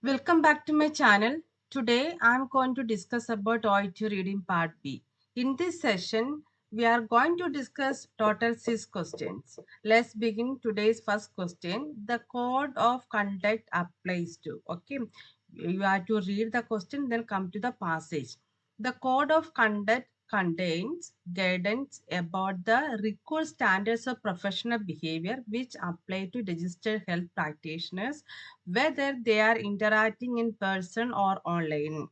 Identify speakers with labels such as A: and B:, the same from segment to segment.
A: Welcome back to my channel. Today I am going to discuss about OET Reading Part B. In this session, we are going to discuss total 6 questions. Let's begin today's first question. The code of conduct applies to. Okay, you have to read the question, then come to the passage. The code of conduct contains guidance about the required standards of professional behavior which apply to registered health practitioners whether they are interacting in person or online.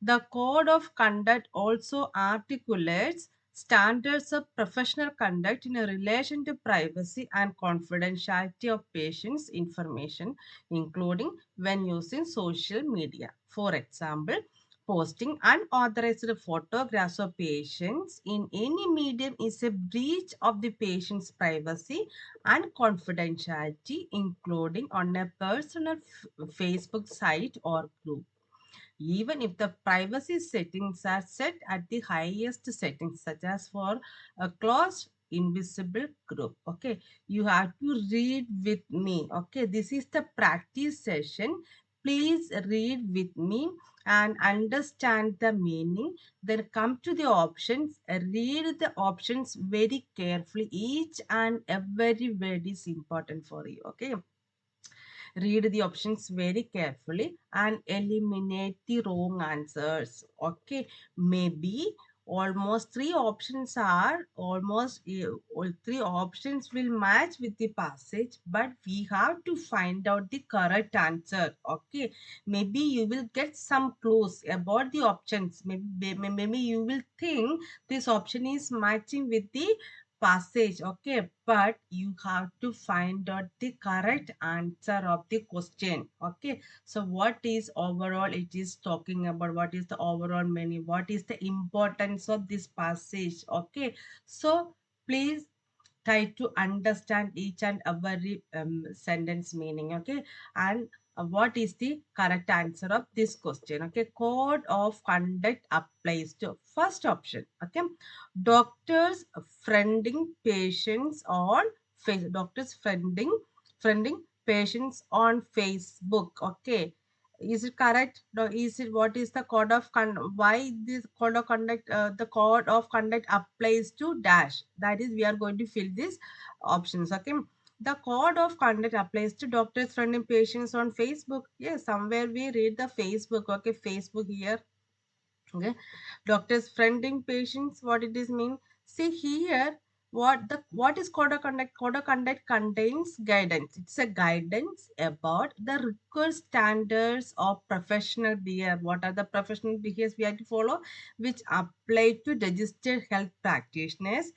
A: The code of conduct also articulates standards of professional conduct in relation to privacy and confidentiality of patients' information, including when using social media. For example, posting unauthorized photographs of patients in any medium is a breach of the patient's privacy and confidentiality, including on a personal Facebook site or group. Even if the privacy settings are set at the highest settings, such as for a closed invisible group. Okay, you have to read with me. Okay, this is the practice session. Please read with me and understand the meaning, then come to the options, read the options very carefully. Each and every word is important for you. Okay, read the options very carefully and eliminate the wrong answers. Okay, maybe almost three options are almost all three options will match with the passage, but we have to find out the correct answer. Okay, maybe you will get some clues about the options. Maybe you will think this option is matching with the passage. Okay, but you have to find out the correct answer of the question. Okay, so what is overall it is talking about, what is the overall meaning, what is the importance of this passage. Okay, so please try to understand each and every sentence meaning. Okay, and what is the correct answer of this question. Okay, code of conduct applies to first option. Okay, doctors friending patients on doctors friending patients on Facebook. Okay, is it correct? No, is it what is the code of conduct? Why this code of conduct? The code of conduct applies to dash. That is, we are going to fill these options. Okay, the code of conduct applies to doctors friending patients on Facebook. Yes, somewhere we read the Facebook. Okay, Facebook here. Okay, doctors friending patients, what it is mean. See here, what is code of conduct. Code of conduct contains guidance. It's a guidance about the required standards of professional behavior. What are the professional behaviors we have to follow, which apply to registered health practitioners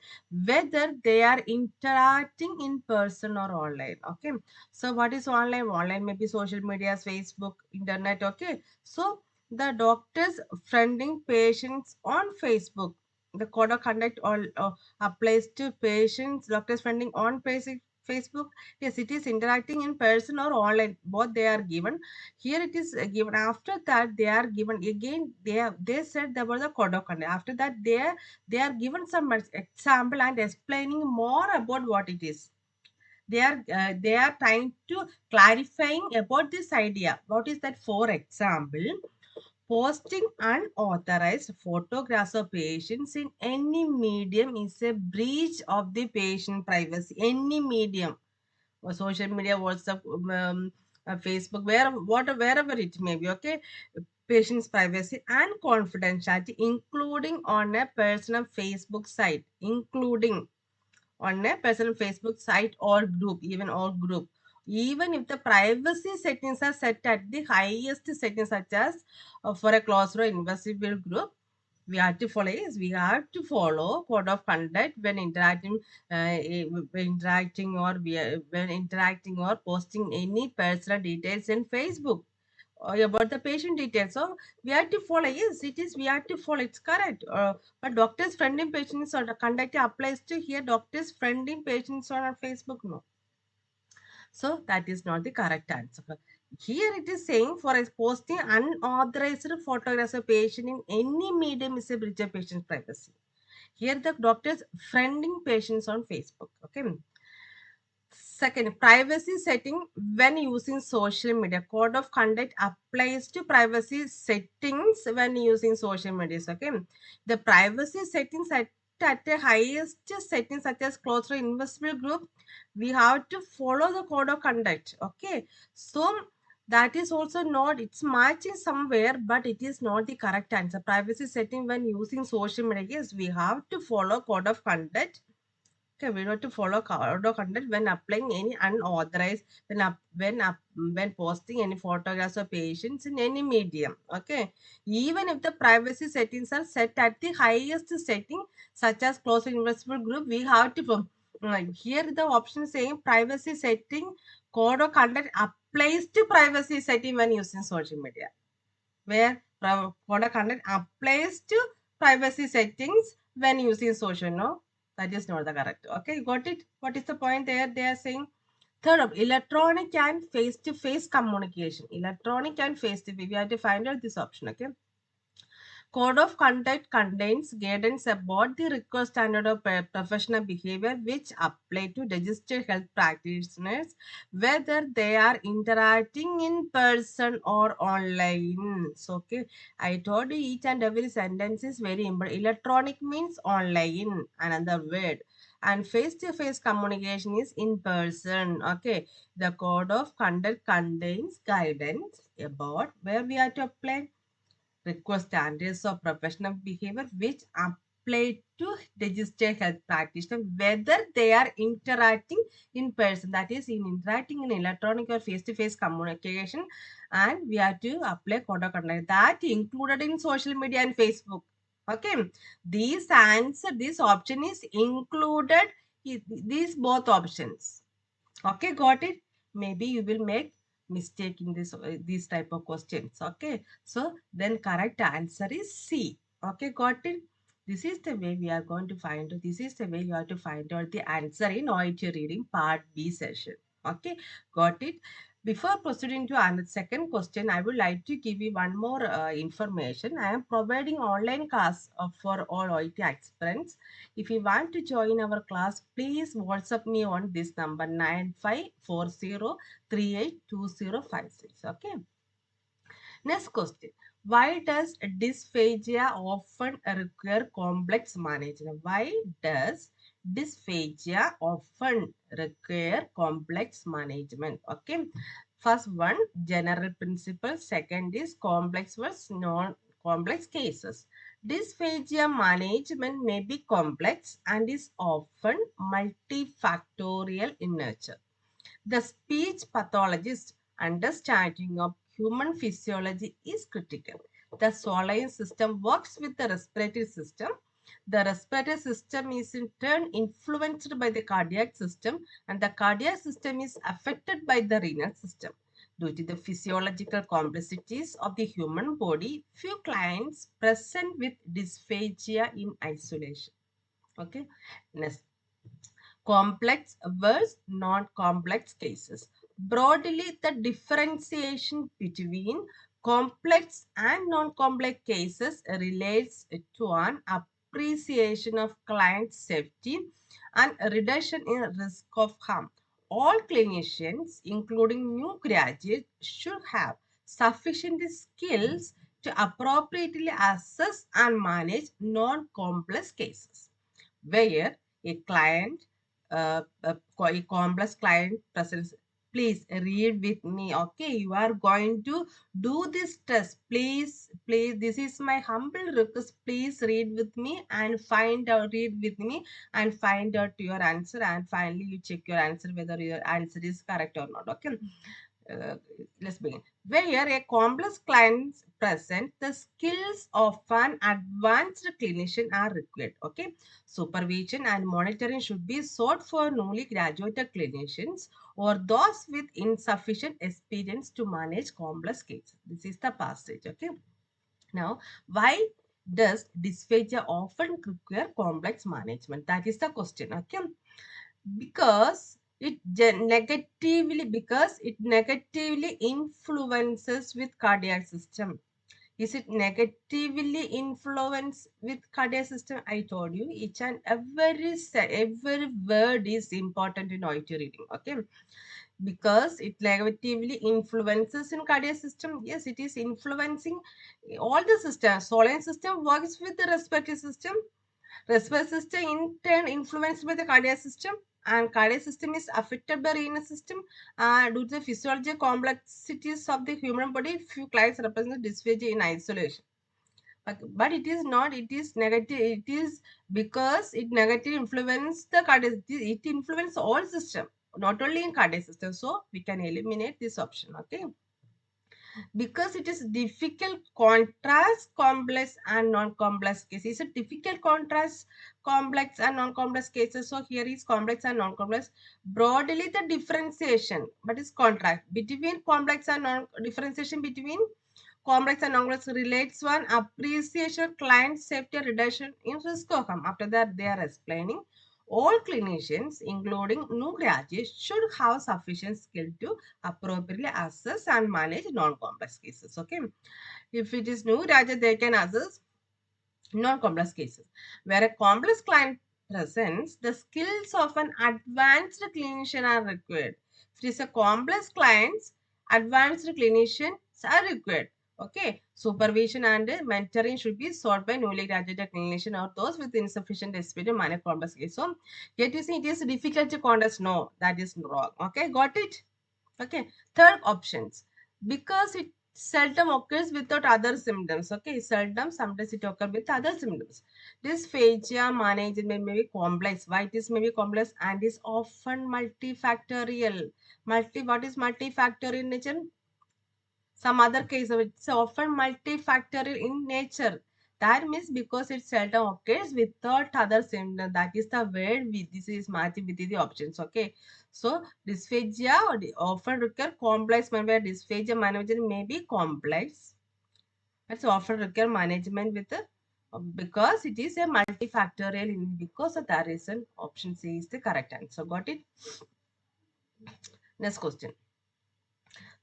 A: whether they are interacting in person or online. Okay, so what is online? Online may be social media, Facebook, internet. Okay, so the doctors friending patients on Facebook. The code of conduct all applies to patients, doctors friending on Facebook. Yes, it is interacting in person or online. Both they are given. Here it is given. After that, they are given again. They said there was a code of conduct. After that, they are given some example and explaining more about what it is. They are trying to clarifying about this idea. What is that? For example, posting unauthorized photographs of patients in any medium is a breach of the patient privacy. Any medium, or social media, WhatsApp, Facebook, wherever it may be. Okay, patient's privacy and confidentiality, including on a personal Facebook site, including on a personal Facebook site or group, even or group. Even if the privacy settings are set at the highest settings, such as for a closed or invisible group, we have to follow code of conduct when interacting, when interacting or posting any personal details in Facebook or about the patient details. So we have to follow. Yes, it is. We have to follow. It's correct. But doctors friending patients or the conduct applies to here. Doctors friending patients on Facebook. No. So that is not the correct answer. Here it is saying for us posting unauthorized photographs of patient in any medium is a breach of patient's privacy. Here the doctors friending patients on Facebook. Okay. Second, privacy setting when using social media. Code of conduct applies to privacy settings when using social media. Okay, the privacy settings at the highest settings such as closed or invisible group, we have to follow the code of conduct. Okay, so that is also not, it's matching somewhere, but it is not the correct answer. Privacy setting when using social media, yes, we have to follow code of conduct. Okay, we have to follow code of conduct when applying any unauthorized, when posting any photographs of patients in any medium. Okay, even if the privacy settings are set at the highest setting, such as closed invisible group, we have to here the option saying privacy setting code of conduct applies to privacy setting when using social media, where code of conduct applies to privacy settings when using social. No, that is not the correct. Okay, you got it? What is the point there? They are saying third of electronic and face-to-face communication. Electronic and face-to-face. We have to find out this option. Okay. Code of conduct contains guidance about the required standard of professional behavior which apply to registered health practitioners whether they are interacting in person or online. So, okay, I told you each and every sentence is very important. Electronic means online, another word. And face-to-face communication is in person. Okay, the code of conduct contains guidance about where we are to apply require standards of professional behavior which apply to registered health practitioners whether they are interacting in person, that is in interacting in electronic or face-to-face communication, and we have to apply code of conduct that included in social media and Facebook. Okay, this option is included these both options. Okay, got it? Maybe you will make mistake in these type of questions. Okay, so then correct answer is C. Okay, got it? This is the way we are going to find out. This is the way you have to find out the answer in OET reading part B session. Okay, got it? Before proceeding to another second question, I would like to give you one more information. I am providing online class for all OET aspirants. If you want to join our class, please WhatsApp me on this number 9540382056. Okay. Next question. Why does dysphagia often require complex management? Why does dysphagia often require complex management? Okay. First one, general principle. Second is complex versus non-complex cases. Dysphagia management may be complex and is often multifactorial in nature. The speech pathologist understanding of human physiology is critical. The solar system works with the respiratory system. The respiratory system is in turn influenced by the cardiac system, and the cardiac system is affected by the renal system. Due to the physiological complexities of the human body, few clients present with dysphagia in isolation. Okay, next, complex versus non-complex cases. Broadly, the differentiation between complex and non-complex cases relates to an appreciation of client safety and a reduction in risk of harm. All clinicians, including new graduates, should have sufficient skills to appropriately assess and manage non-complex cases where a client, a complex client presents. Please read with me. Okay, you are going to do this test. Please, this is my humble request. Please read with me and find out, read with me and find out your answer. And finally, you check your answer whether your answer is correct or not. Okay. Uh, let's begin. Where a complex client present, the skills of an advanced clinician are required. Okay, supervision and monitoring should be sought for newly graduated clinicians or those with insufficient experience to manage complex cases. This is the passage. Okay. Now, why does dysphagia often require complex management? That is the question. Okay, because it negatively influences with cardiac system. Is it negatively influenced with cardiac system? I told you each and every word is important in OET reading. Okay, because it negatively influences in cardiac system. Yes, it is influencing all the systems. Solar system works with the respiratory system. Respiratory system in turn influenced by the cardiac system, and cardiac system is affected by renal system. Due to the physiological complexities of the human body, few clients represent dysphagia in isolation. But it is not, it is negative. It is because it negatively influence the cardiac, it influence all system, not only in cardiac system. So we can eliminate this option. Okay, because it is difficult contrast complex and non-complex cases. It's a difficult contrast complex and non-complex cases. So here is complex and non-complex. Broadly the differentiation, but it's contrast between complex and non-differentiation between complex and non-complex relates one appreciation client safety reduction in risk outcome. After that, they are explaining all clinicians, including new graduates, should have sufficient skill to appropriately assess and manage non-complex cases. Okay, if it is new graduate, they can assess non-complex cases. Where a complex client presents, the skills of an advanced clinician are required. If it is a complex client, advanced clinicians are required. Okay, supervision and mentoring should be sought by newly graduated clinician or those with insufficient experience to manage complex cases. So, yet you see it is difficult to contest. No, that is wrong. Okay, got it? Okay, third options, because it seldom occurs without other symptoms. Okay, seldom, sometimes it occurs with other symptoms. Dysphagia management may be complex. Why it is may be complex and is often multifactorial. What is multifactorial in nature? Some other case of it's often multifactorial in nature. That means because it seldom occurs without other symptoms. That is the word this is matching with the options. Okay. So dysphagia often require complex management. Dysphagia management may be complex. It's often require management with the because it is a multifactorial because of that reason option C is the correct answer. Got it? Next question.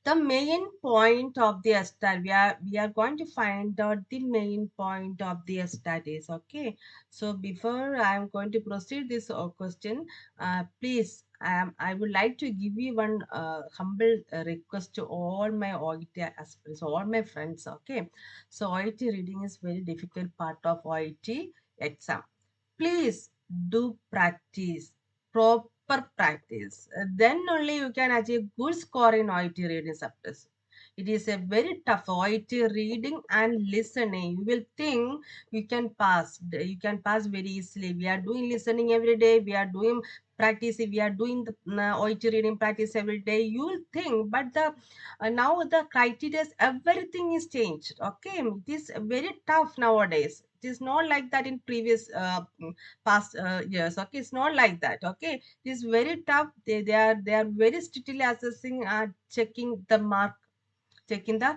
A: The main point of the stat, we are going to find out the main point of the studies. Okay, so before I am going to proceed this question, please, I would like to give you one humble request to all my OET aspirants, all my friends. Okay, so OET reading is very difficult part of OET exam. Please do practice, proper practice. Then only you can achieve good score in OET reading subjects. It is a very tough OET reading and listening. You will think you can pass. You can pass very easily. We are doing listening every day. We are doing practice. We are doing the OET reading practice every day. You will think, but the now the criteria, everything is changed. Okay, it is very tough nowadays. It is not like that in previous past years. Okay, it's not like that. Okay, it is very tough. They are very strictly assessing, checking the mark, checking the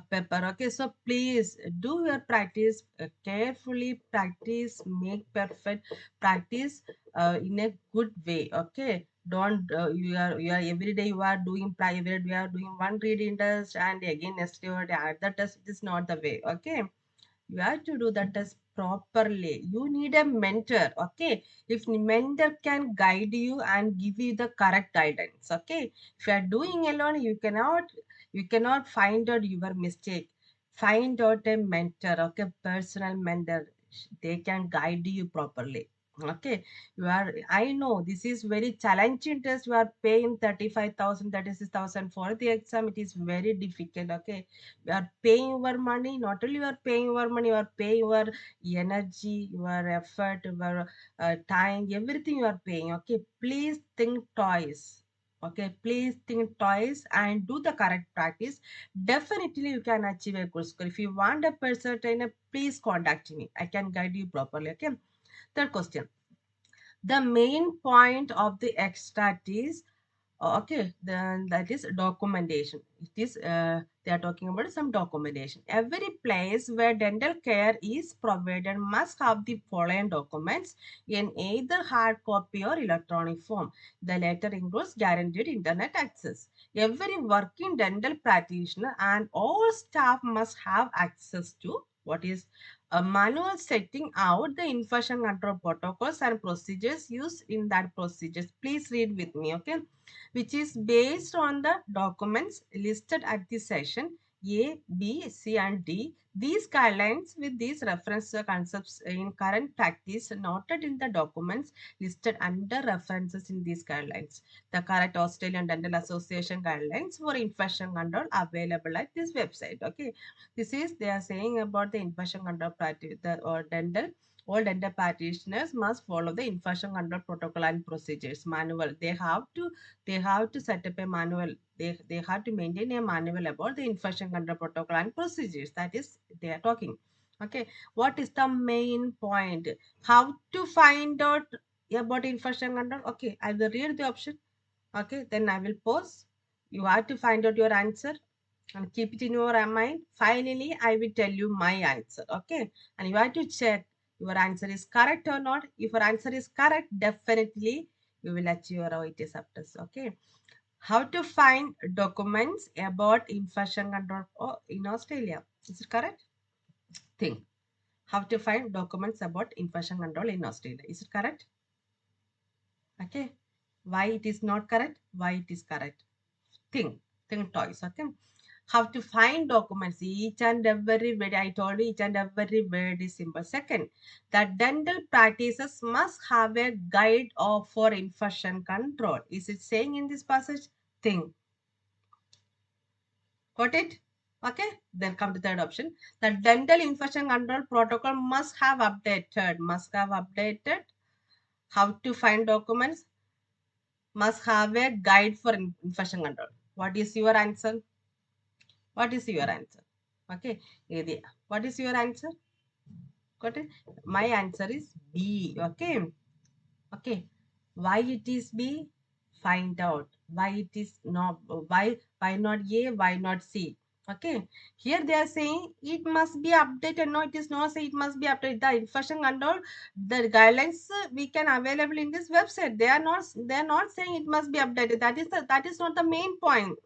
A: paper. Okay, so please do your practice carefully. Practice, make perfect. Practice in a good way. Okay, don't you are every day you are doing private. You are doing one reading test and again next day the test. It is not the way. Okay, you have to do that test properly. You need a mentor. Okay, if mentor can guide you and give you the correct guidance. Okay, if you are doing alone, you cannot find out your mistake. Find out a mentor. Okay, personal mentor. They can guide you properly. Okay, you are. I know this is very challenging test. You are paying 35,000, 36,000 for the exam. It is very difficult. Okay, you are paying your money. Not only you are paying your money, you are paying your energy, your effort, your time, everything you are paying. Okay, please think twice. Okay, please think twice and do the correct practice. Definitely you can achieve a good score. If you want a personal trainer, please contact me. I can guide you properly. Okay, third question. The main point of the extract is Okay, then that is documentation. It is they are talking about some documentation. Every place where dental care is provided must have the following documents in either hard copy or electronic form. The latter includes guaranteed internet access. Every working dental practitioner and all staff must have access to what is a manual setting out the infection control protocols and procedures used in that procedures. Please read with me, okay? Which is based on the documents listed at the session A, B, C, and D. These guidelines with these reference concepts in current practice noted in the documents listed under references in these guidelines. The correct Australian Dental Association guidelines for infection control available at this website. Okay, this is they are saying about the infection control practice. The or dental all dental practitioners must follow the infection control protocol and procedures manual. They have to set up a manual. They have to maintain a manual about the infection control protocol and procedures. That is, they are talking. Okay, what is the main point? How to find out about infection control? Okay, I will read the option. Okay, then I will pause. You have to find out your answer and keep it in your mind. Finally, I will tell you my answer. Okay, and you have to check your answer is correct or not. If your answer is correct, definitely you will achieve your OET subtest. Okay, how to find documents about infection control in Australia? Is it correct? Think. How to find documents about infection control in Australia? Is it correct? Okay. Why it is not correct? Why it is correct? Think twice. Okay, how to find documents, each and every word. I told you each and every word is simple. Second, that dental practices must have a guide of for infection control. Is it saying in this passage? Think. Got it? Okay, then come to third option. The dental infection control protocol must have updated. How to find documents, must have a guide for infection control. What is your answer? What is your answer? Okay. What is your answer? Got it? My answer is B. Okay. Okay. Why it is B? Find out. Why it is not, why not A? Why not C? Okay. Here they are saying it must be updated. No, it is not say it must be updated. The infection control, the guidelines we can available in this website. They are not saying it must be updated. That is not the main point.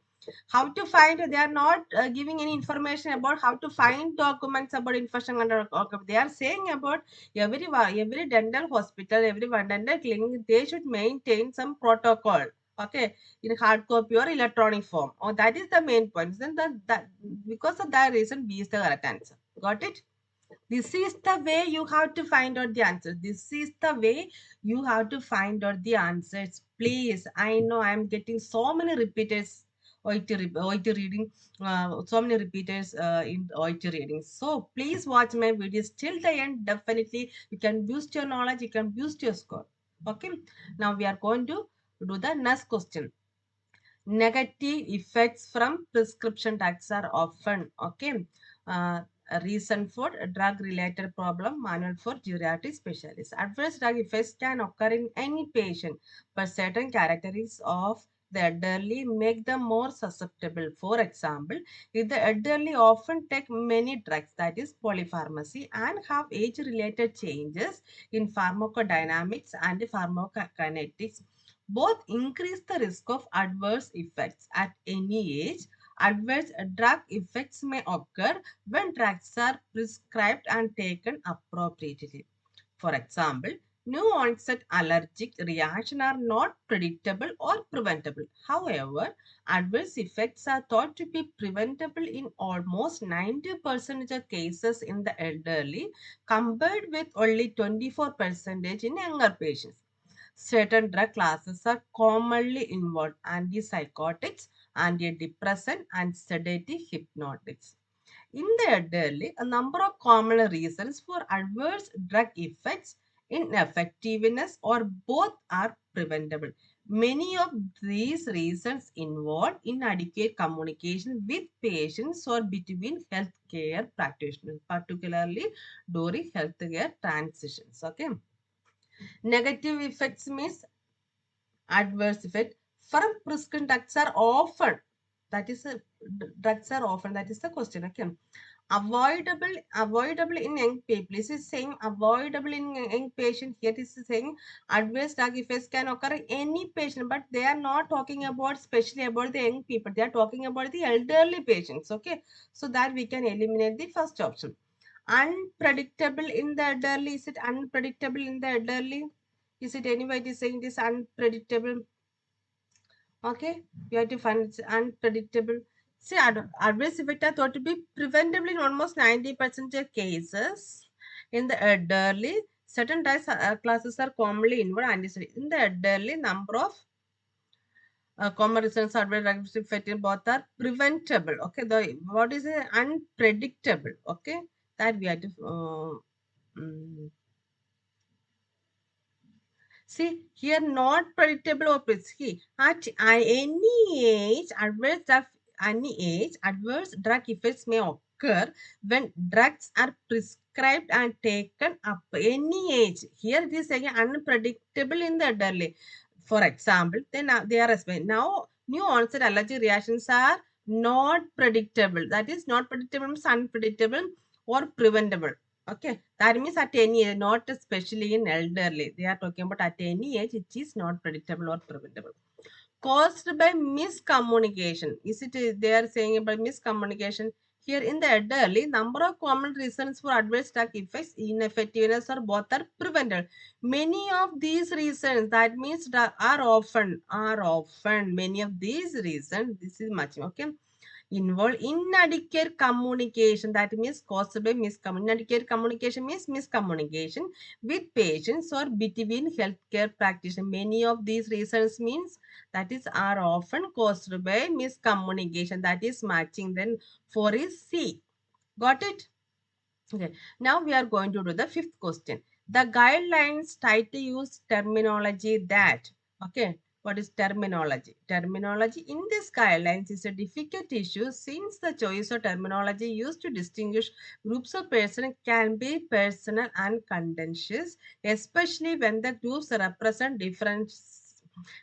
A: How to find, they are not giving any information about how to find documents about infection under. They are saying about every dental hospital, every one dental clinic, they should maintain some protocol. Okay, in hard copy or electronic form. Oh, that is the main point. Then that because of that reason, B is the correct answer. Got it? This is the way you have to find out the answer. This is the way you have to find out the answers. Please, I know I am getting so many repeaters OIT reading, so many repeaters in OIT reading. So please watch my videos till the end. Definitely, you can boost your knowledge, you can boost your score. Okay, now we are going to do the next question. Negative effects from prescription drugs are often a reason for a drug related problem manual for geriatric specialists. Adverse drug effects can occur in any patient, but certain characteristics of the elderly make them more susceptible. For example, if the elderly often take many drugs, that is polypharmacy, and have age related changes in pharmacodynamics and pharmacokinetics, both increase the risk of adverse effects. At any age, adverse drug effects may occur when drugs are prescribed and taken appropriately. For example, new onset allergic reactions are not predictable or preventable. However, adverse effects are thought to be preventable in almost 90% of cases in the elderly, compared with only 24% in younger patients. Certain drug classes are commonly involved: antipsychotics, antidepressant, and sedative hypnotics. In the elderly, a number of common reasons for adverse drug effects, ineffectiveness, or both are preventable. Many of these reasons involve inadequate communication with patients or between healthcare practitioners, particularly during healthcare transitions. Okay. Negative effects means adverse effect. from prescription drugs are often, that is drugs are often, that is the question. Okay, avoidable in young people. This is saying avoidable in young patient. Here this is saying adverse drug effects can occur in any patient, but they are not talking about specially about the young people. They are talking about the elderly patients. Okay, so that we can eliminate the first option. Unpredictable in the elderly. Is it unpredictable in the elderly? Is it anybody saying this unpredictable? Okay, we have to find it's unpredictable. See, adverse effects are thought to be preventable in almost 90% of cases. In the elderly, certain drugs classes are commonly involved. In the elderly, number of common reasons adverse effects in both are preventable. Okay, the what is it? Unpredictable. Okay, that we have to. Mm, See, here not predictable or risky. At any age, adverse drug effects may occur when drugs are prescribed and taken up any age. Here it is again unpredictable in the elderly. For example, then they are explained. Now, new onset allergic reactions are not predictable. That is not predictable means unpredictable or preventable. Okay, that means at any age, not especially in elderly. They are talking about at any age, it is not predictable or preventable. Caused by miscommunication. Is it they are saying about miscommunication? Here in the elderly, number of common reasons for adverse drug effects, ineffectiveness, or both are preventable. Many of these reasons, that means are often many of these reasons. This is much okay involve inadequate communication, that means caused by miscommunication. Inadequate communication means miscommunication with patients or between healthcare practitioners. Many of these reasons means that is are often caused by miscommunication, that is matching. Then 4 is C. Got it? Okay, now we are going to do the fifth question. The guidelines try to use terminology that, okay, what is terminology? Terminology in this guidelines is a difficult issue since the choice of terminology used to distinguish groups of persons can be personal and contentious, especially when the groups represent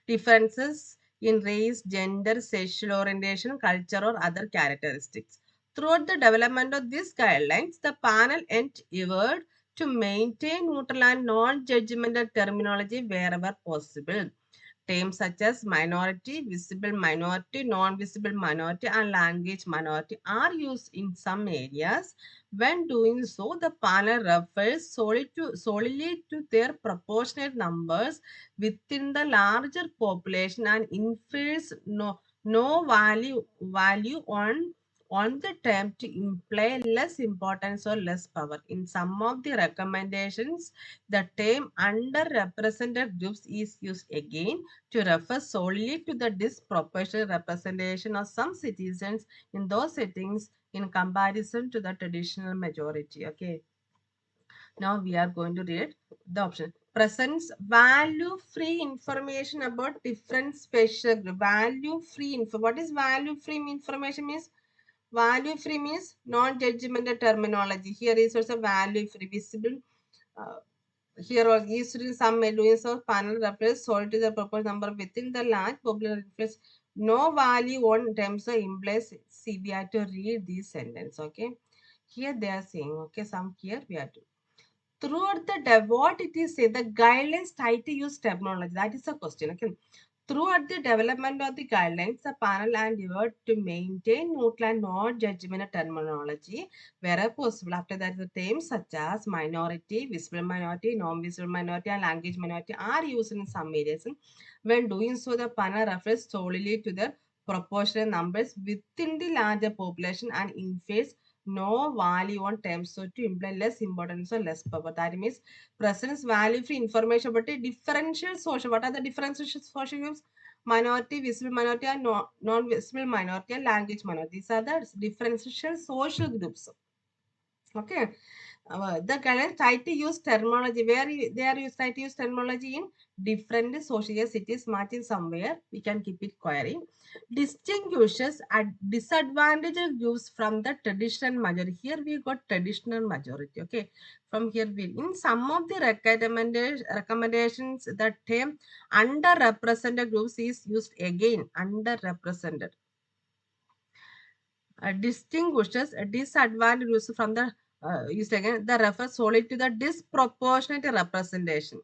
A: differences in race, gender, sexual orientation, culture, or other characteristics. Throughout the development of these guidelines, the panel endeavored to maintain neutral and non-judgmental terminology wherever possible. Terms such as minority, visible minority, non-visible minority, and language minority are used in some areas. When doing so, the panel refers solely to their proportionate numbers within the larger population and infers no value on the term to imply less importance or less power. In some of the recommendations, the term underrepresented groups is used again to refer solely to the disproportionate representation of some citizens in those settings in comparison to the traditional majority. Okay, now we are going to read the option. Presents value free information about different special group. Value free info. What is value free information means? Value free means non-judgmental terminology. Here is also value free visible. Uh, Here was used in some measurements of panel reference solely to the proposed number within the large popular reference. No value on terms of implies. See, we have to read this sentence. Okay. Here they are saying, okay, some here we have to. Throughout the what it is say, the guidelines try to use terminology. That is the question. Okay. Throughout the development of the guidelines, the panel endeavored to maintain neutral and non-judgmental terminology wherever possible. After that, the terms such as minority, visible minority, non-visible minority, and language minority are used in some areas. When doing so, the panel refers solely to the proportional numbers within the larger population and infers no value on terms so to imply less importance or less power. That means presents value free information about a differential social. What are the differential social groups? Minority, visible minority, and non-visible minority, and language minority. These are the differential social groups. Okay. The guidelines try to use terminology where they are try to use terminology in different social cities matching somewhere. We can keep it query. Distinguishes a disadvantaged groups from the traditional majority. Here we got traditional majority. Okay, from here we in some of the recommendations the term underrepresented groups is used again. Underrepresented distinguishes a disadvantaged groups from the used again the refers solely to the disproportionate representation.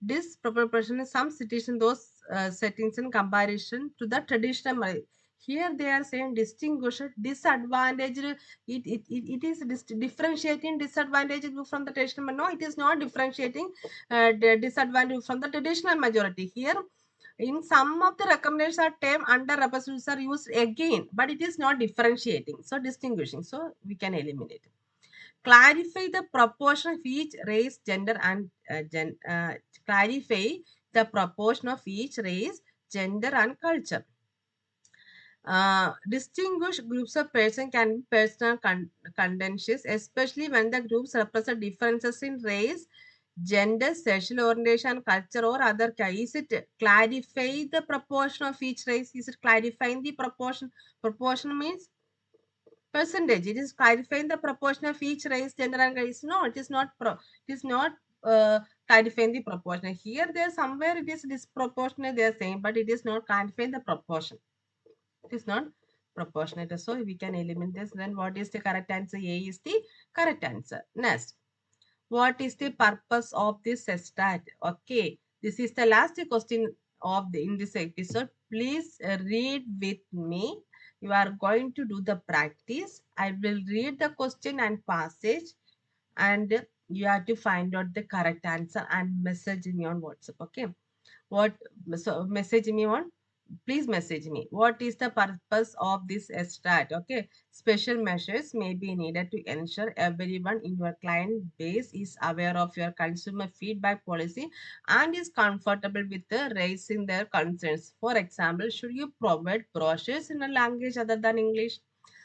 A: Disproportionate in some cities in those settings in comparison to the traditional here they are saying distinguished disadvantaged it is differentiating disadvantaged group from the traditional no it is not differentiating the disadvantage from the traditional majority here in some of the recommendations are term under representations are used again but it is not differentiating so distinguishing so we can eliminate clarify the proportion of each race, gender, and clarify the proportion of each race, gender, and culture. Distinguish groups of persons can be personal contentious, especially when the groups represent differences in race, gender, sexual orientation, culture, or other. Is it clarify the proportion of each race? Is it clarifying the proportion? Proportion means percentage. It is clarifying the proportion of each race, gender, and race. No, it is not. It is not clarifying the proportion. Here, there somewhere it is disproportionate. They are saying, but it is not clarifying the proportion. It is not proportionate. So we can eliminate this. Then what is the correct answer? A is the correct answer. Next, what is the purpose of this stat? Okay, this is the last question of in this episode. Please read with me. You are going to do the practice. I will read the question and passage, and you have to find out the correct answer and message me on WhatsApp. Okay, what so message me on please message me what is the purpose of this strat. Okay, special measures may be needed to ensure everyone in your client base is aware of your consumer feedback policy and is comfortable with raising their concerns. For example, should you provide brochures in a language other than English?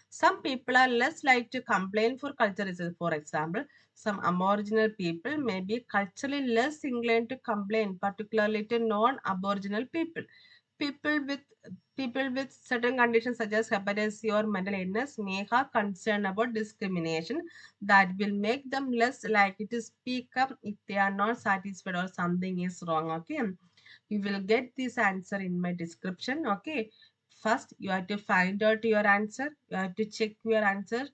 A: Some people are less likely to complain for culture reasons. For example, some Aboriginal people may be culturally less inclined to complain, particularly to non-Aboriginal people. People with people with certain conditions such as hepatitis C or mental illness may have concern about discrimination that will make them less likely to speak up if they are not satisfied or something is wrong. Okay, you will get this answer in my description. Okay, first you have to find out your answer. You have to check your answer.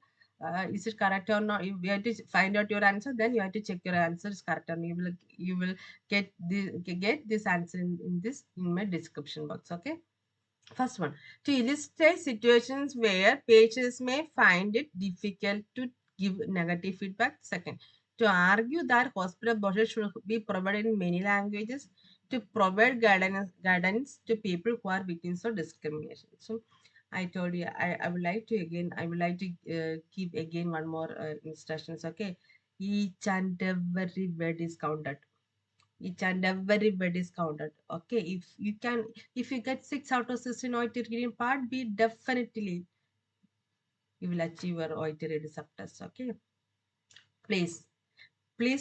A: Is it correct or not? You have to find out your answer. Then you have to check your answer is correct or not. You will get this answer in my description box. Okay. First one, to illustrate situations where patients may find it difficult to give negative feedback. Second, to argue that hospital brochures should be provided in many languages to provide guidance to people who are victims of discrimination. So, I told you I would like to keep again one more instructions. Okay, each and every word is counted, each and every bed is counted. Okay, if you get 6 out of 16 OET reading part B, definitely you will achieve your OET reading subtest. Okay, please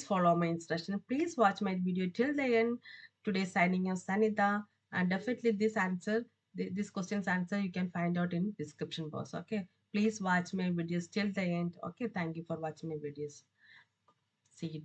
A: follow my instruction. Please watch my video till the end. Today signing your Sanita, and definitely this question's answer you can find out in description box. Okay, please watch my videos till the end. Okay, thank you for watching my videos. See you.